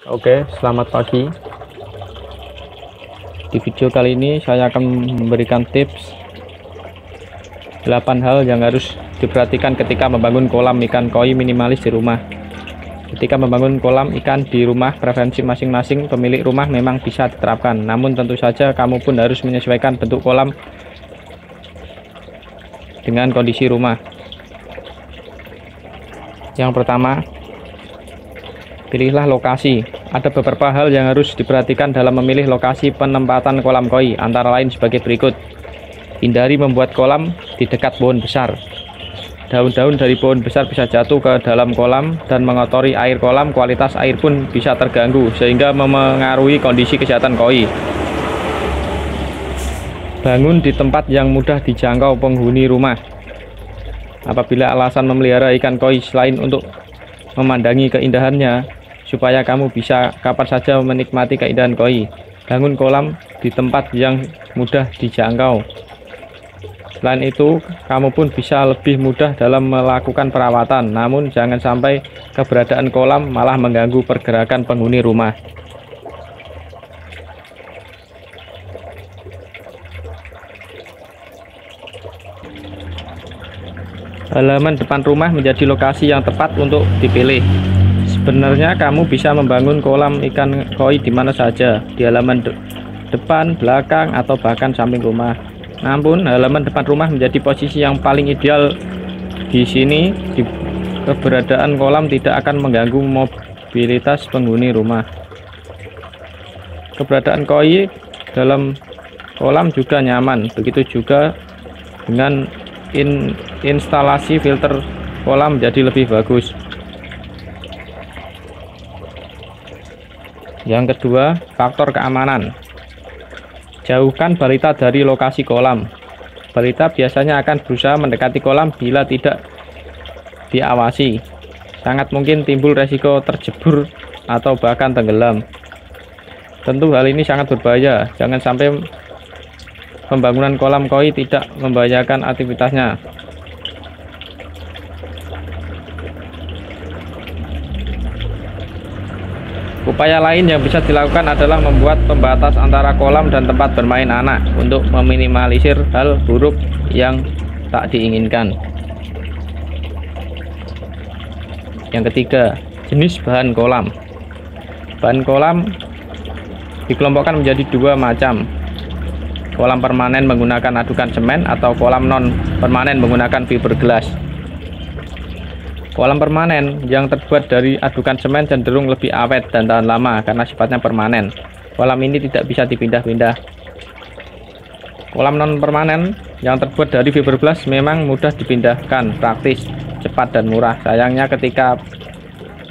Oke, selamat pagi. Di video kali ini saya akan memberikan tips 8 hal yang harus diperhatikan ketika membangun kolam ikan koi minimalis di rumah. Ketika membangun kolam ikan di rumah, preferensi masing-masing pemilik rumah memang bisa diterapkan. Namun tentu saja kamu pun harus menyesuaikan bentuk kolam dengan kondisi rumah. Yang pertama, pilihlah lokasi. Ada beberapa hal yang harus diperhatikan dalam memilih lokasi penempatan kolam koi, antara lain sebagai berikut. Hindari membuat kolam di dekat pohon besar. Daun-daun dari pohon besar bisa jatuh ke dalam kolam dan mengotori air kolam. Kualitas air pun bisa terganggu sehingga memengaruhi kondisi kesehatan koi. Bangun di tempat yang mudah dijangkau penghuni rumah. Apabila alasan memelihara ikan koi selain untuk memandangi keindahannya, supaya kamu bisa kapan saja menikmati keindahan koi, bangun kolam di tempat yang mudah dijangkau. Selain itu, kamu pun bisa lebih mudah dalam melakukan perawatan. Namun jangan sampai keberadaan kolam malah mengganggu pergerakan penghuni rumah. Halaman depan rumah menjadi lokasi yang tepat untuk dipilih. Sebenarnya kamu bisa membangun kolam ikan koi di mana saja, di halaman depan, belakang, atau bahkan samping rumah. Namun halaman depan rumah menjadi posisi yang paling ideal. Di sini keberadaan kolam tidak akan mengganggu mobilitas penghuni rumah. Keberadaan koi dalam kolam juga nyaman. Begitu juga dengan instalasi filter kolam menjadi lebih bagus. Yang kedua, faktor keamanan. Jauhkan balita dari lokasi kolam. Balita biasanya akan berusaha mendekati kolam bila tidak diawasi. Sangat mungkin timbul resiko terjebur atau bahkan tenggelam. Tentu hal ini sangat berbahaya. Jangan sampai pembangunan kolam koi tidak membahayakan aktivitasnya. Upaya lain yang bisa dilakukan adalah membuat pembatas antara kolam dan tempat bermain anak untuk meminimalisir hal buruk yang tak diinginkan. Yang ketiga, jenis bahan kolam. Bahan kolam dikelompokkan menjadi dua macam. Kolam permanen menggunakan adukan semen atau kolam non permanen menggunakan fiberglass. Kolam permanen yang terbuat dari adukan semen cenderung lebih awet dan tahan lama karena sifatnya permanen. Kolam ini tidak bisa dipindah-pindah. Kolam non permanen yang terbuat dari fiberglass memang mudah dipindahkan, praktis, cepat, dan murah. Sayangnya ketika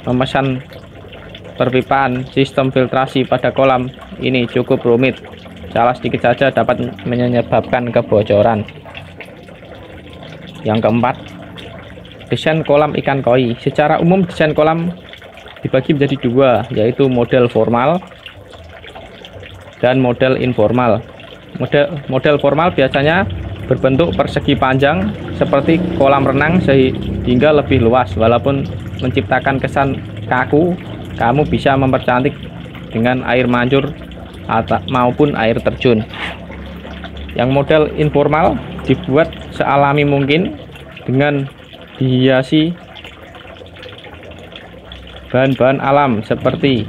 memesan perpipaan sistem filtrasi pada kolam ini cukup rumit. Salah sedikit saja dapat menyebabkan kebocoran. Yang keempat, desain kolam ikan koi. Secara umum desain kolam dibagi menjadi dua, yaitu model formal dan model informal. Model formal biasanya berbentuk persegi panjang seperti kolam renang sehingga lebih luas. Walaupun menciptakan kesan kaku, kamu bisa mempercantik dengan air mancur maupun air terjun. Yang model informal dibuat sealami mungkin dengan dihiasi bahan-bahan alam seperti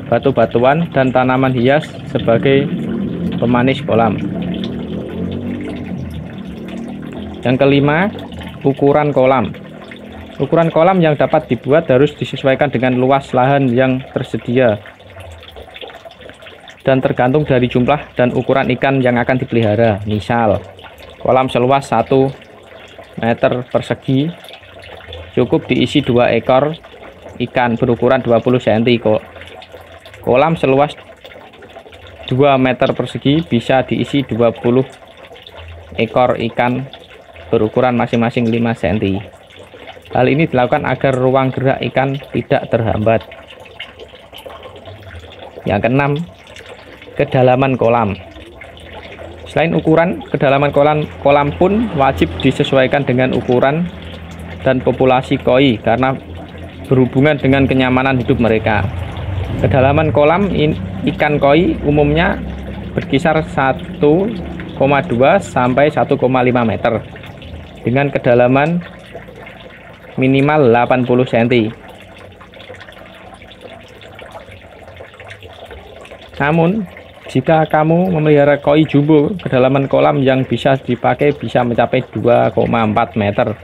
batu-batuan dan tanaman hias sebagai pemanis kolam. Yang kelima, ukuran kolam. Ukuran kolam yang dapat dibuat harus disesuaikan dengan luas lahan yang tersedia dan tergantung dari jumlah dan ukuran ikan yang akan dipelihara. Misal, kolam seluas 1 meter persegi cukup diisi 2 ekor ikan berukuran 20 cm. Kolam seluas 2 meter persegi bisa diisi 20 ekor ikan berukuran masing-masing 5 cm. Hal ini dilakukan agar ruang gerak ikan tidak terhambat. Yang keenam, kedalaman kolam. Selain ukuran, kedalaman kolam pun wajib disesuaikan dengan ukuran dan populasi koi karena berhubungan dengan kenyamanan hidup mereka. Kedalaman kolam ikan koi umumnya berkisar 1,2 sampai 1,5 meter dengan kedalaman minimal 80 cm. Namun, jika kamu memelihara koi jumbo, kedalaman kolam yang bisa dipakai bisa mencapai 2,4 meter.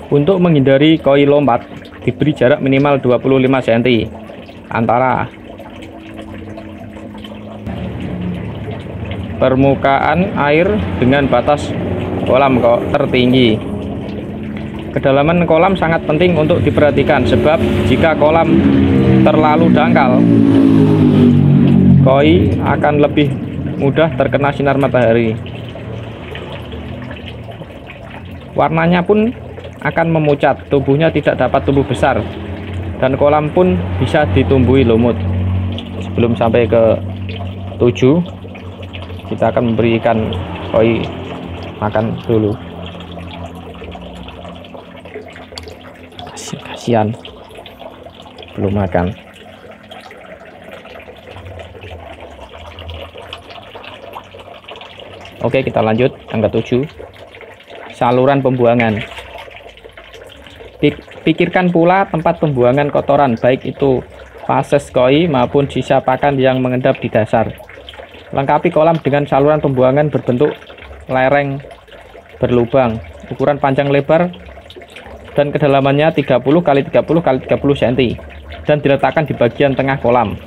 Untuk menghindari koi lompat, diberi jarak minimal 25 cm antara permukaan air dengan batas kolam tertinggi. Kedalaman kolam sangat penting untuk diperhatikan, sebab jika kolam terlalu dangkal, koi akan lebih mudah terkena sinar matahari. Warnanya pun akan memucat, tubuhnya tidak dapat tumbuh besar, dan kolam pun bisa ditumbuhi lumut. Sebelum sampai ke 7, kita akan memberikan koi makan dulu. Kasihan belum makan. Oke, kita lanjut angka 7. Saluran pembuangan. Pikirkan pula tempat pembuangan kotoran, baik itu fases koi maupun sisa pakan yang mengendap di dasar. Lengkapi kolam dengan saluran pembuangan berbentuk lereng berlubang, ukuran panjang lebar dan kedalamannya 30 x 30 x 30 cm dan diletakkan di bagian tengah kolam.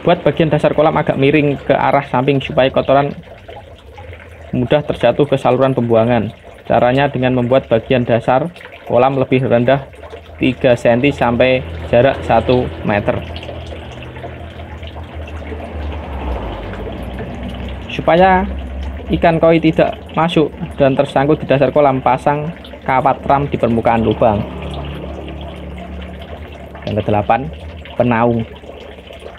Buat bagian dasar kolam agak miring ke arah samping supaya kotoran mudah terjatuh ke saluran pembuangan. Caranya dengan membuat bagian dasar kolam lebih rendah 3 cm sampai jarak 1 meter. Supaya ikan koi tidak masuk dan tersangkut di dasar kolam, pasang kawat ram di permukaan lubang. Yang ke-8, penaung.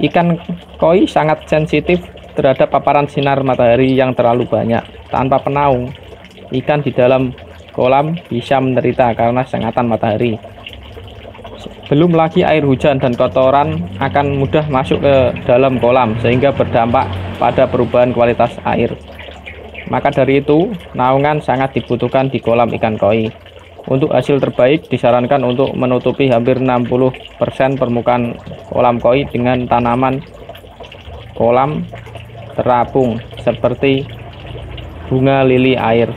Ikan koi sangat sensitif terhadap paparan sinar matahari yang terlalu banyak. Tanpa penaung, ikan di dalam kolam bisa menderita karena sengatan matahari. Belum lagi air hujan dan kotoran akan mudah masuk ke dalam kolam sehingga berdampak pada perubahan kualitas air. Maka dari itu, naungan sangat dibutuhkan di kolam ikan koi. Untuk hasil terbaik disarankan untuk menutupi hampir 60% permukaan kolam koi dengan tanaman kolam terapung seperti bunga lili air.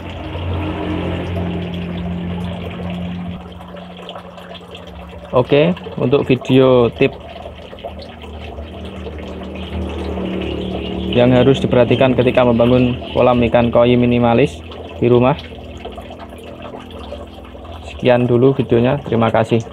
Oke, untuk video tip yang harus diperhatikan ketika membangun kolam ikan koi minimalis di rumah. Sekian dulu videonya, terima kasih.